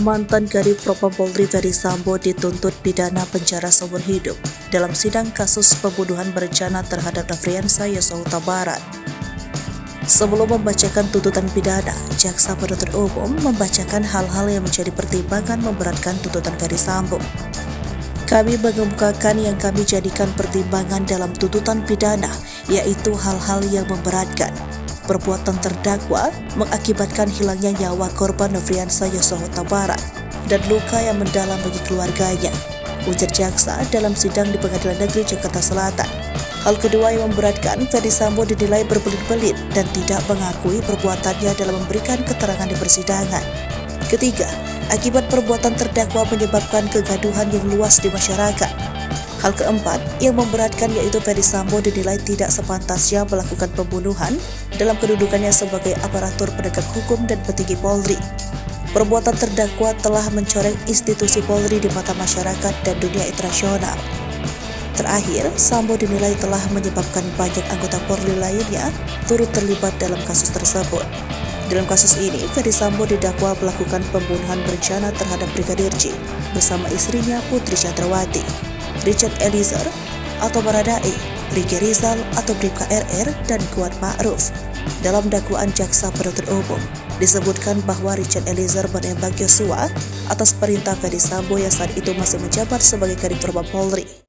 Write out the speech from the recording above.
Mantan Kadif Propam Polri Ferdy Sambo dituntut pidana penjara seumur hidup dalam sidang kasus pembunuhan berencana terhadap Nofriansah Yosua Huta Barat. Sebelum membacakan tuntutan pidana, Jaksa Penuntut Umum membacakan hal-hal yang menjadi pertimbangan memberatkan tuntutan Ferdy Sambo. Kami mengemukakan yang kami jadikan pertimbangan dalam tuntutan pidana, yaitu hal-hal yang memberatkan. Perbuatan terdakwa mengakibatkan hilangnya nyawa korban Nofriansah Yosua Huta Barat dan luka yang mendalam bagi keluarganya, ujar jaksa dalam sidang di Pengadilan Negeri Jakarta Selatan. Hal kedua yang memberatkan, Ferdy Sambo dinilai berbelit-belit dan tidak mengakui perbuatannya dalam memberikan keterangan di persidangan. Ketiga, akibat perbuatan terdakwa menyebabkan kegaduhan yang luas di masyarakat. Hal keempat yang memberatkan yaitu Ferdy Sambo dinilai tidak sepantasnya melakukan pembunuhan dalam kedudukannya sebagai aparatur penegak hukum dan petinggi Polri. Perbuatan terdakwa telah mencoreng institusi Polri di mata masyarakat dan dunia internasional. Terakhir, Sambo dinilai telah menyebabkan banyak anggota Polri lainnya turut terlibat dalam kasus tersebut. Dalam kasus ini, Ferdy Sambo didakwa melakukan pembunuhan berencana terhadap Brigadir J bersama istrinya Putri Chandrawati, Richard Eliezer atau Baradae, Ricky Rizal atau Bribka RR, dan Kuat Ma'ruf. Dalam dakwaan Jaksa Penuntut Umum, disebutkan bahwa Richard Eliezer menembak Yosua atas perintah Ferdy Sambo yang saat itu masih menjabat sebagai Kadif Propam Polri.